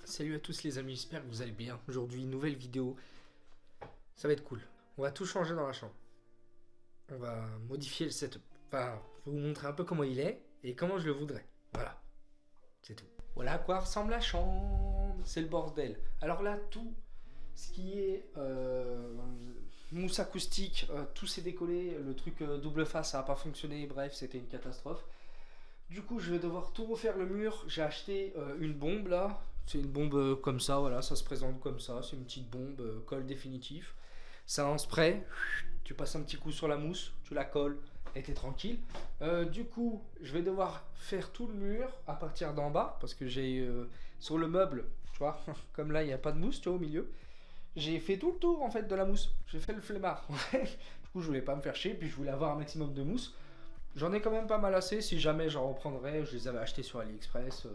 Salut à tous les amis, j'espère que vous allez bien. Aujourd'hui, nouvelle vidéo. Ça va être cool. On va tout changer dans la chambre. On va modifier le setup. Enfin, je vais vous montrer un peu comment il est et comment je le voudrais. Voilà, c'est tout. Voilà à quoi ressemble la chambre. C'est le bordel. Alors là, tout ce qui est mousse acoustique, tout s'est décollé. Le truc double face, ça n'a pas fonctionné. Bref, c'était une catastrophe. Du coup, je vais devoir tout refaire le mur. J'ai acheté une bombe là. C'est une bombe comme ça, voilà, ça se présente comme ça. C'est une petite bombe, colle définitif. C'est un spray. Tu passes un petit coup sur la mousse, tu la colles et t'es tranquille. Du coup, je vais devoir faire tout le mur à partir d'en bas parce que j'ai sur le meuble, tu vois, comme là il n'y a pas de mousse, tu vois, au milieu. J'ai fait tout le tour en fait de la mousse. J'ai fait le flemmard. Du coup, je voulais pas me faire chier, puis je voulais avoir un maximum de mousse. J'en ai quand même pas mal assez, si jamais j'en reprendrais, je les avais achetés sur AliExpress,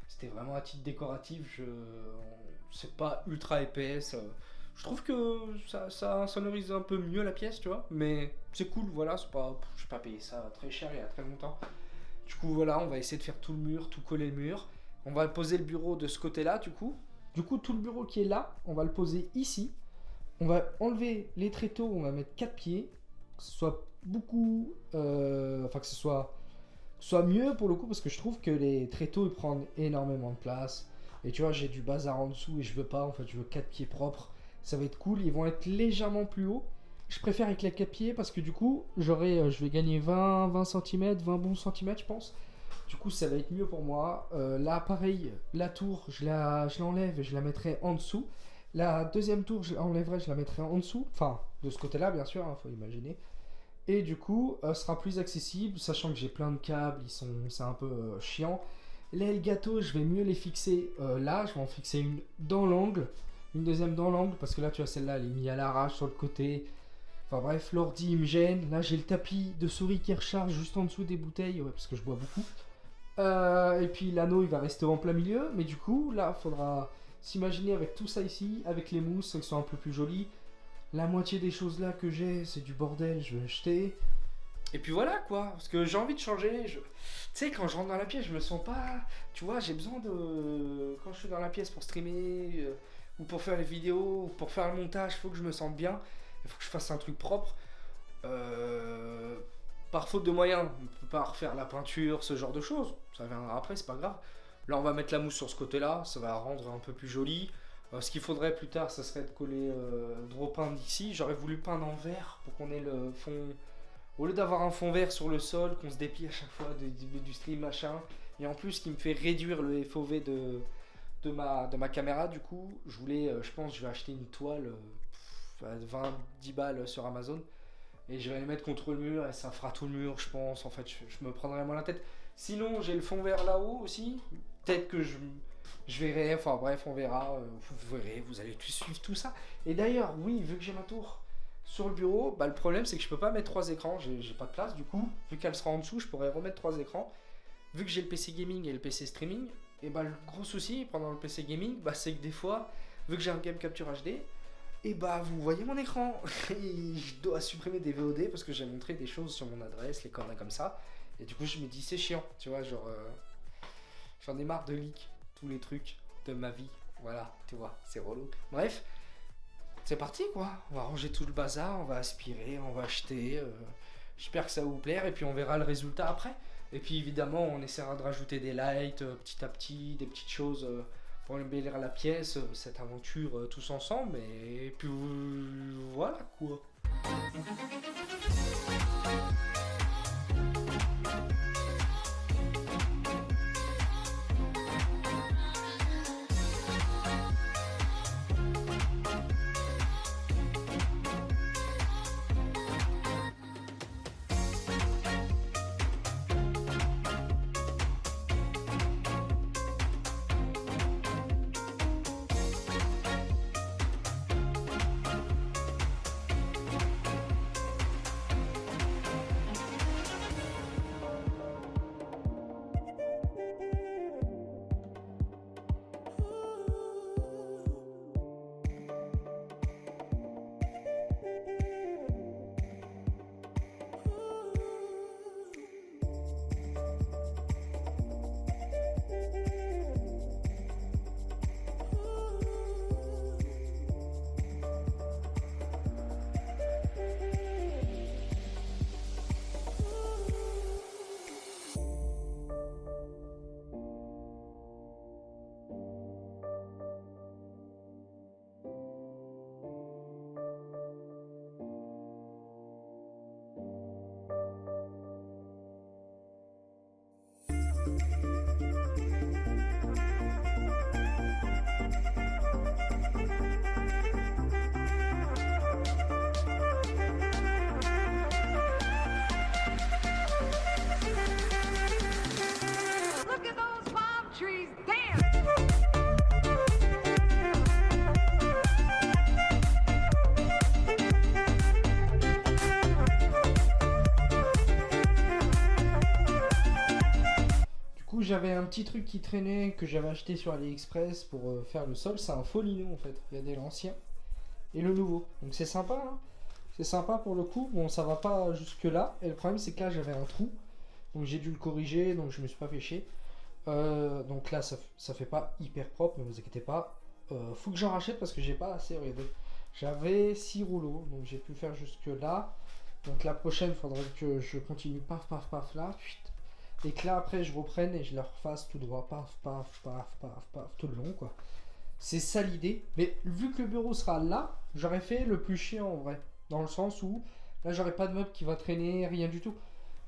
c'était vraiment à titre décoratif, c'est pas ultra épaisse, je trouve que ça sonorise un peu mieux la pièce, tu vois, mais c'est cool, voilà, c'est pas, je vais pas payer ça très cher il y a très longtemps. Du coup voilà, on va essayer de faire tout le mur, tout coller le mur, on va poser le bureau de ce côté-là du coup tout le bureau qui est là, on va le poser ici, on va enlever les tréteaux, on va mettre 4 pieds, que ce soit beaucoup, enfin que ce soit mieux pour le coup parce que je trouve que les tréteaux ils prennent énormément de place et tu vois j'ai du bazar en dessous et je veux pas, en fait je veux 4 pieds propres, ça va être cool, ils vont être légèrement plus hauts. Je préfère avec les 4 pieds parce que du coup je vais gagner 20 cm, 20 bons centimètres je pense. Du coup ça va être mieux pour moi. Là pareil, la tour je l'enlève et je la mettrai en dessous. La deuxième tour je l'enlèverai, je la mettrai en dessous, enfin de ce côté là bien sûr, faut imaginer. Et du coup, sera plus accessible, sachant que j'ai plein de câbles, c'est un peu chiant. Les Elgato, je vais mieux les fixer là, je vais en fixer une dans l'angle, une deuxième dans l'angle, parce que là, tu vois, celle-là, elle est mise à l'arrache sur le côté. Enfin bref, l'ordi, il me gêne. Là, j'ai le tapis de souris qui recharge juste en dessous des bouteilles, ouais, parce que je bois beaucoup. Et puis l'anneau, il va rester en plein milieu, mais du coup, là, il faudra s'imaginer avec tout ça ici, avec les mousses, qui sont un peu plus jolies. La moitié des choses là que j'ai, c'est du bordel, je vais acheter. Et puis voilà quoi, parce que j'ai envie de changer. Tu sais, quand je rentre dans la pièce, je me sens pas. Tu vois, j'ai besoin de. Quand je suis dans la pièce pour streamer, ou pour faire les vidéos, ou pour faire le montage, il faut que je me sente bien. Il faut que je fasse un truc propre. Par faute de moyens, on ne peut pas refaire la peinture, ce genre de choses. Ça viendra après, c'est pas grave. Là, on va mettre la mousse sur ce côté-là, ça va rendre un peu plus joli. Ce qu'il faudrait plus tard, ça serait de coller, de repeindre ici. J'aurais voulu peindre en vert pour qu'on ait le fond. Au lieu d'avoir un fond vert sur le sol, qu'on se déplie à chaque fois du stream machin. Et en plus, ce qui me fait réduire le FOV de ma caméra, du coup, je pense, je vais acheter une toile 20-10 balles sur Amazon. Et je vais les mettre contre le mur et ça fera tout le mur, je pense. En fait, je me prendrai moins la tête. Sinon, j'ai le fond vert là-haut aussi. Peut-être que je verrai, enfin bref, on verra. Vous verrez, vous allez suivre tout ça. Et d'ailleurs, oui, vu que j'ai ma tour sur le bureau, bah, le problème c'est que je peux pas mettre 3 écrans. J'ai pas de place du coup. Vu qu'elle sera en dessous, je pourrais remettre 3 écrans. Vu que j'ai le PC gaming et le PC streaming, et bah le gros souci pendant le PC gaming, bah, c'est que des fois, vu que j'ai un game capture HD, et bah vous voyez mon écran. Et je dois supprimer des VOD parce que j'ai montré des choses sur mon adresse, les conneries comme ça. Et du coup, je me dis c'est chiant, tu vois, genre. J'en ai marre de leak tous les trucs de ma vie. Voilà, tu vois, c'est relou. Bref, c'est parti quoi. On va ranger tout le bazar, on va aspirer, on va acheter. J'espère que ça va vous plaire et puis on verra le résultat après. Et puis évidemment, on essaiera de rajouter des lights petit à petit, des petites choses pour embellir la pièce, cette aventure tous ensemble. Et puis voilà quoi. j'avais un petit truc qui traînait que j'avais acheté sur AliExpress pour faire le sol. C'est un faux lino en fait. Regardez l'ancien et le nouveau. Donc c'est sympa, hein. C'est sympa pour le coup. Bon, ça va pas jusque là. Et le problème c'est que là j'avais un trou. Donc j'ai dû le corriger. Donc je me suis pas fait chier. Donc là ça fait pas hyper propre. Mais vous inquiétez pas. Faut que j'en rachète parce que j'ai pas assez. Regardez. J'avais 6 rouleaux. Donc j'ai pu faire jusque là. Donc la prochaine, il faudrait que je continue paf paf paf là. Et que là après je reprenne et je la refasse tout droit. Paf paf paf paf paf tout le long quoi. C'est ça l'idée. Mais vu que le bureau sera là, j'aurais fait le plus chiant en vrai. Dans le sens où là j'aurais pas de meuble qui va traîner, rien du tout.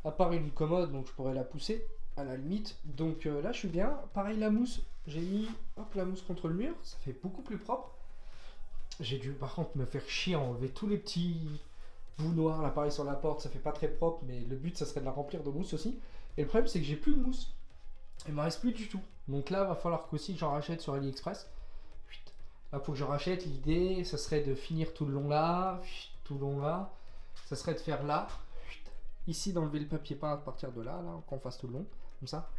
À part une commode, donc je pourrais la pousser à la limite. Donc là je suis bien. Pareil la mousse, j'ai mis hop, la mousse contre le mur. Ça fait beaucoup plus propre. J'ai dû par contre me faire chier à enlever tous les petits bouts noirs là pareil sur la porte. Ça fait pas très propre mais le but ça serait de la remplir de mousse aussi. Et le problème c'est que j'ai plus de mousse. Il me reste plus du tout. Donc là va falloir qu'aussi j'en rachète sur AliExpress. Là faut que je rachète. L'idée ça serait de finir tout le long là. Tout le long là. Ça serait de faire là. Ici d'enlever le papier peint à partir de là. Qu'on fasse tout le long. Comme ça.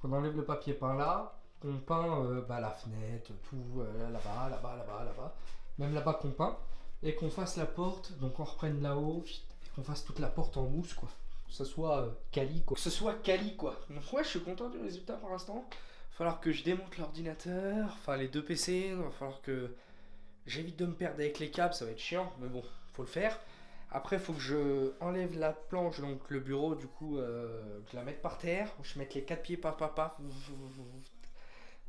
On enlève le papier peint là. On peint la fenêtre. Tout là-bas, là-bas, là-bas, là-bas. Même là-bas qu'on peint. Et qu'on fasse la porte. Donc on reprenne là-haut. Et qu'on fasse toute la porte en mousse quoi. Que ce soit quali quoi. Que ce soit quali quoi. Donc ouais je suis content du résultat pour l'instant. Il va falloir que je démonte l'ordinateur. Enfin les deux PC. Il va falloir que j'évite de me perdre avec les câbles. Ça va être chiant. Mais bon faut le faire. Après il faut que je enlève la planche. Donc le bureau du coup que je la mette par terre. Je mette les 4 pieds paf paf paf.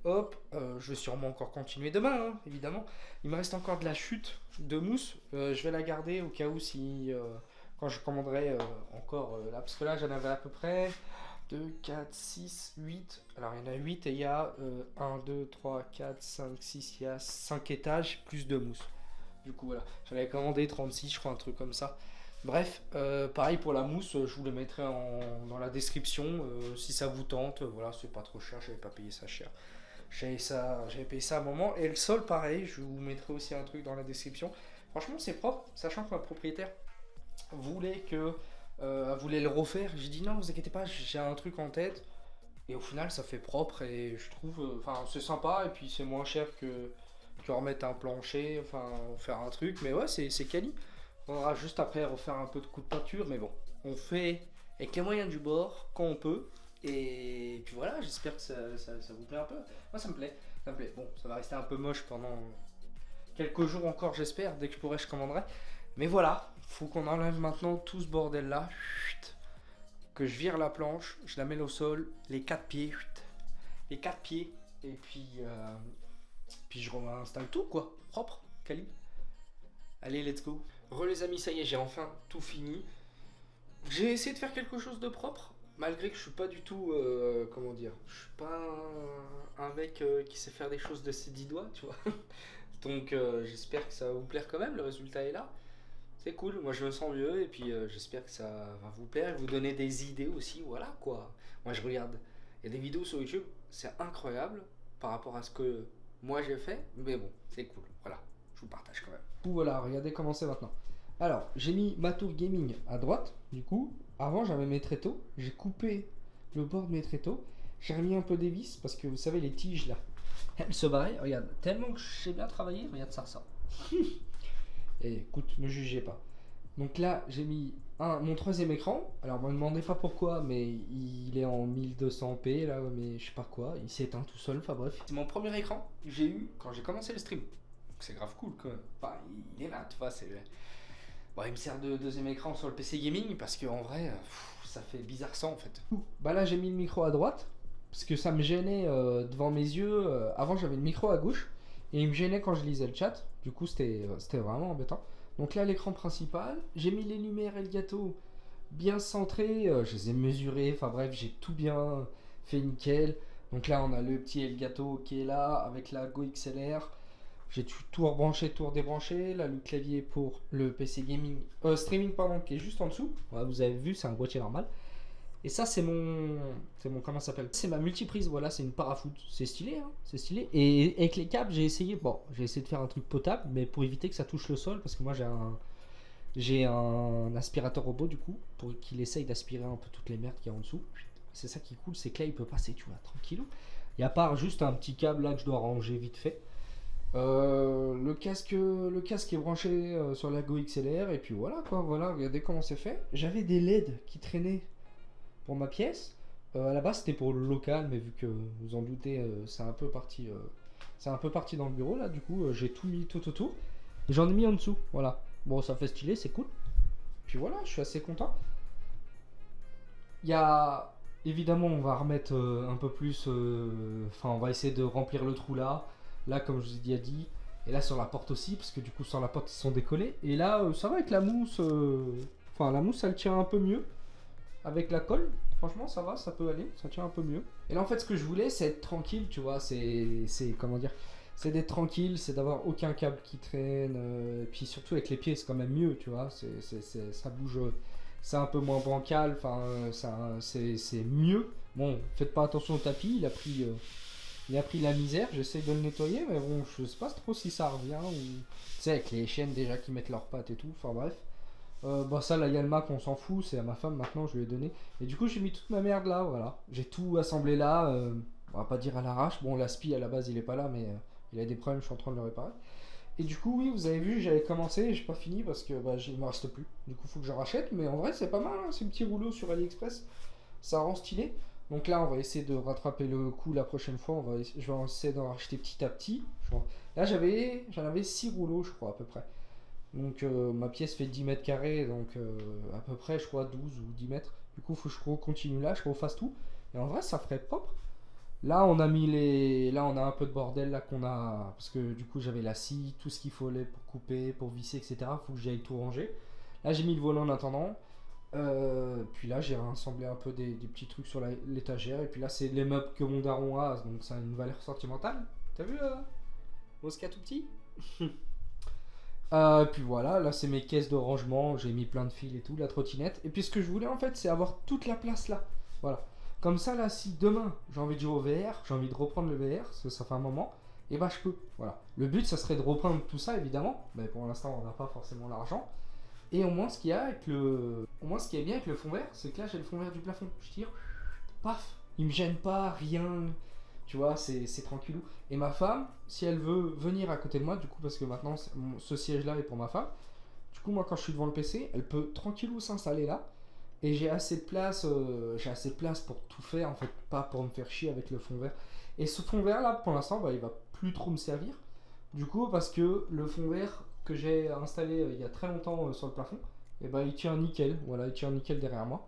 Hop, je vais sûrement encore continuer demain, hein, évidemment. Il me reste encore de la chute de mousse. Je vais la garder au cas où si... quand je commanderai encore là, parce que là j'en avais à peu près 2, 4, 6, 8. Alors il y en a 8 et il y a 1, 2, 3, 4, 5, 6, il y a 5 étages plus de mousse. Du coup voilà, j'en avais commandé 36, je crois, un truc comme ça. Bref, pareil pour la mousse, je vous le mettrai dans la description si ça vous tente. Voilà, c'est pas trop cher, j'avais pas payé ça cher. J'avais payé ça à un moment. Et le sol, pareil, je vous mettrai aussi un truc dans la description. Franchement, c'est propre, sachant que ma propriétaire voulait le refaire. J'ai dit non, vous inquiétez pas, j'ai un truc en tête. Et au final, ça fait propre et je trouve, c'est sympa et puis c'est moins cher que remettre un plancher, faire un truc. Mais ouais, c'est quali. On aura juste après refaire un peu de coup de peinture, mais bon, on fait avec les moyens du bord quand on peut. Et puis voilà, j'espère que ça vous plaît un peu. Moi, ça me plaît. Bon, ça va rester un peu moche pendant quelques jours encore, j'espère. Dès que je pourrai, je commanderai. Mais voilà, faut qu'on enlève maintenant tout ce bordel là. Que je vire la planche, je la mets au sol, les 4 pieds. Les 4 pieds. Et puis je réinstalle tout quoi. Propre, quali. Allez, let's go. Les amis, ça y est, j'ai enfin tout fini. J'ai essayé de faire quelque chose de propre. Malgré que je suis pas du tout, comment dire, je suis pas un mec qui sait faire des choses de ses 10 doigts, tu vois. Donc j'espère que ça va vous plaire quand même, le résultat est là. C'est cool, moi je me sens mieux et puis j'espère que ça va vous plaire et vous donner des idées aussi, voilà quoi. Moi je regarde, il y a des vidéos sur YouTube, c'est incroyable par rapport à ce que moi j'ai fait, mais bon, c'est cool, voilà, je vous partage quand même. Voilà, regardez comment c'est maintenant. Alors, j'ai mis ma tour gaming à droite, du coup. Avant, j'avais mes tréteaux. J'ai coupé le bord de mes tréteaux. J'ai remis un peu des vis parce que vous savez, les tiges là, elles se barraient. Regarde, tellement que j'ai bien travaillé, regarde ça ressort. Et écoute, me jugez pas. Donc là, j'ai mis mon troisième écran. Alors, me demandez pas pourquoi, mais il est en 1200p là, mais je sais pas quoi. Il s'est éteint tout seul, enfin bref. C'est mon premier écran que j'ai eu quand j'ai commencé le stream. C'est grave cool quand même. Enfin, il est là, tu vois, c'est... Bon, il me sert de deuxième écran sur le PC gaming parce qu'en vrai, ça fait bizarre ça en fait. Bah là, j'ai mis le micro à droite parce que ça me gênait devant mes yeux. Avant, j'avais le micro à gauche et il me gênait quand je lisais le chat. Du coup, c'était vraiment embêtant. Donc là, l'écran principal, j'ai mis les lumières Elgato bien centrées. Je les ai mesurées. Enfin bref, j'ai tout bien fait nickel. Donc là, on a le petit Elgato qui est là avec la Go XLR. J'ai tout rebranché, tout redébranché. Là, le clavier pour le PC gaming, streaming pardon, qui est juste en dessous. Ouais, vous avez vu, c'est un boîtier normal. Et ça, c'est mon comment ça s'appelle? C'est ma multiprise. Voilà, c'est une parafoot. C'est stylé, hein, c'est stylé. Et avec les câbles, j'ai essayé de faire un truc potable, mais pour éviter que ça touche le sol, parce que moi j'ai un aspirateur robot du coup, pour qu'il essaye d'aspirer un peu toutes les merdes qu'il y a en dessous. c'est ça qui est cool, c'est que là il peut passer, tu vois, tranquillou. Il y a pas juste un petit câble là que je dois ranger vite fait. Le casque est branché sur la Go XLR et puis voilà quoi, voilà, regardez comment c'est fait. J'avais des LED qui traînaient pour ma pièce. À la base c'était pour le local, mais vu que vous en doutez, c'est un peu parti dans le bureau là. Du coup, j'ai tout mis tout autour. Et j'en ai mis en dessous, voilà. Bon, ça fait stylé, c'est cool. Puis voilà, je suis assez content. Il y a évidemment, on va remettre un peu plus. Enfin, on va essayer de remplir le trou là. Là, comme je vous ai déjà dit. Et là, sur la porte aussi, parce que du coup, sur la porte, ils sont décollés. Et là, ça va avec la mousse. Enfin, la mousse, elle tient un peu mieux. Avec la colle, franchement, ça va, ça peut aller. Ça tient un peu mieux. Et là, en fait, ce que je voulais, c'est être tranquille, tu vois. Comment dire. C'est d'être tranquille, c'est d'avoir aucun câble qui traîne. Et puis surtout, avec les pieds, c'est quand même mieux, tu vois. Ça bouge. C'est un peu moins bancal, enfin, c'est mieux. Bon, faites pas attention au tapis, il a pris la misère, j'essaie de le nettoyer, mais bon, je sais pas trop si ça revient, ou... Tu sais, avec les chiennes déjà qui mettent leurs pattes et tout, enfin bref. Bah ça, la Yanmac, on s'en fout, c'est à ma femme maintenant, je lui ai donné. Et du coup, j'ai mis toute ma merde là, voilà. J'ai tout assemblé là, on va pas dire à l'arrache. Bon, l'aspi à la base, il est pas là, mais il a des problèmes, je suis en train de le réparer. Et du coup, oui, vous avez vu, j'avais commencé et j'ai pas fini parce que bah, il me reste plus. Du coup, faut que je rachète, mais en vrai, c'est pas mal, hein, ces petits rouleaux sur AliExpress. Ça rend stylé. Donc là, on va essayer de rattraper le coup la prochaine fois. Je vais essayer d'en racheter petit à petit. Là, j'en avais 6 rouleaux, je crois, à peu près. Donc ma pièce fait 10 mètres carrés, donc à peu près, je crois, 12 ou 10 mètres. Du coup, faut que je continue là, je refasse tout. Et en vrai, ça ferait propre. Là, Là, on a un peu de bordel là qu'on a. Parce que du coup, j'avais la scie, tout ce qu'il fallait pour couper, pour visser, etc. Faut que j'aille tout ranger. Là, j'ai mis le volant en attendant. Puis là, j'ai rassemblé un peu des petits trucs sur l'étagère. Et puis là, c'est les meubles que mon daron a. Donc, ça a une valeur sentimentale. T'as vu, Oscar tout petit? Puis voilà, là, c'est mes caisses de rangement. J'ai mis plein de fils et tout, la trottinette. Et puis, ce que je voulais en fait, c'est avoir toute la place là. Voilà. Comme ça, là, si demain j'ai envie de jouer au VR, j'ai envie de reprendre le VR, parce que ça fait un moment, et bah je peux. Voilà. Le but, ça serait de reprendre tout ça, évidemment, mais pour l'instant, on n'a pas forcément l'argent. Et au moins, ce qu'il y a avec au moins, ce qui est bien avec le fond vert, c'est que là, j'ai le fond vert du plafond. Je tire, paf, il me gêne pas, rien. Tu vois, c'est tranquillou. Et ma femme, si elle veut venir à côté de moi, du coup, parce que maintenant, ce siège-là est pour ma femme, du coup, moi, quand je suis devant le PC, elle peut tranquillou s'installer là. Et j'ai assez de place pour tout faire, en fait, pas pour me faire chier avec le fond vert. Et ce fond vert là, pour l'instant, bah, il va plus trop me servir. Du coup, parce que le fond vert que j'ai installé il y a très longtemps sur le plafond, et bah, il tient nickel. Voilà, il tient nickel derrière moi.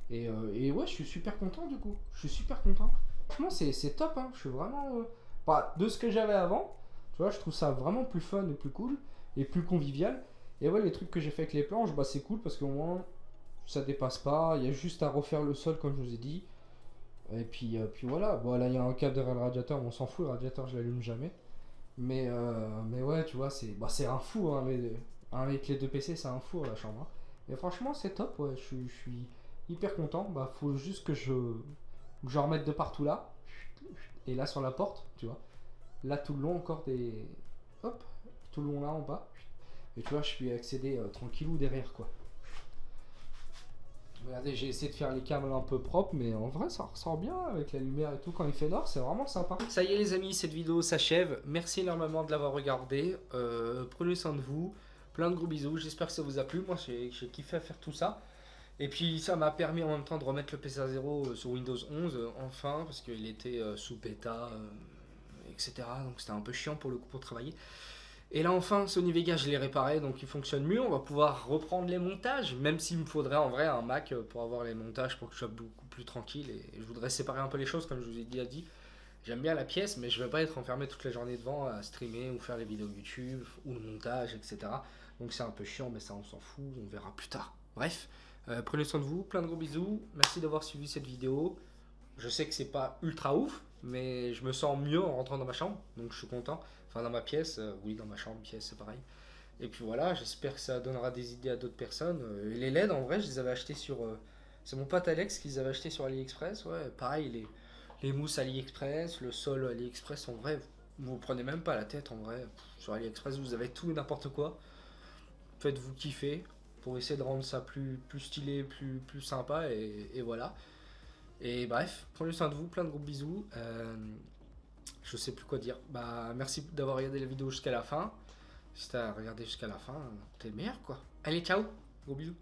Et ouais, je suis super content du coup. Je suis super content. Franchement, c'est top. Hein. Je suis vraiment. Bah, de ce que j'avais avant, tu vois, je trouve ça vraiment plus fun et plus cool et plus convivial. Et ouais, les trucs que j'ai fait avec les planches, bah, c'est cool parce qu'au moins ça dépasse pas, il y a juste à refaire le sol comme je vous ai dit. Et puis voilà, bon là il y a un câble derrière le radiateur, on s'en fout, le radiateur je l'allume jamais. Mais ouais, tu vois, c'est un four, hein, avec les deux PC c'est un four la chambre. Hein. Et franchement c'est top, ouais, je suis hyper content. Bah faut juste que je remette de partout là. Et là sur la porte, tu vois. Là tout le long encore des... Hop, tout le long là en bas. Et tu vois, je suis accéder tranquillou derrière quoi. Regardez, j'ai essayé de faire les câbles un peu propres, mais en vrai, ça ressort bien avec la lumière et tout. Quand il fait noir, c'est vraiment sympa. Ça y est, les amis, cette vidéo s'achève. Merci énormément de l'avoir regardé. Prenez soin de vous. Plein de gros bisous. J'espère que ça vous a plu. Moi, j'ai kiffé à faire tout ça. Et puis, ça m'a permis en même temps de remettre le PC à 0 sur Windows 11, enfin, parce qu'il était sous bêta, etc. Donc, c'était un peu chiant pour le coup pour travailler. Et là enfin, Sony Vegas, je l'ai réparé, donc il fonctionne mieux. On va pouvoir reprendre les montages, même s'il me faudrait en vrai un Mac pour avoir les montages, pour que je sois beaucoup plus tranquille. Et je voudrais séparer un peu les choses, comme je vous ai déjà dit. J'aime bien la pièce, mais je ne vais pas être enfermé toute la journée devant à streamer ou faire les vidéos YouTube ou le montage, etc. Donc c'est un peu chiant, mais ça on s'en fout, on verra plus tard. Bref, prenez soin de vous, plein de gros bisous. Merci d'avoir suivi cette vidéo. Je sais que c'est pas ultra ouf, mais je me sens mieux en rentrant dans ma chambre, donc je suis content. Enfin, dans ma pièce, oui, dans ma chambre, pièce, c'est pareil. Et puis voilà, j'espère que ça donnera des idées à d'autres personnes. Et les LED, en vrai, je les avais achetés sur. C'est mon pote Alex qui les avait achetés sur AliExpress. Ouais, pareil, les mousses AliExpress, le sol AliExpress, en vrai, vous prenez même pas la tête, en vrai. Sur AliExpress, vous avez tout et n'importe quoi. Faites-vous kiffer pour essayer de rendre ça plus stylé, plus sympa, et voilà. Et bref, prenez soin de vous, plein de gros bisous. Je sais plus quoi dire. Bah, merci d'avoir regardé la vidéo jusqu'à la fin. Si t'as regardé jusqu'à la fin, t'es le meilleur quoi. Allez, ciao, gros bisous.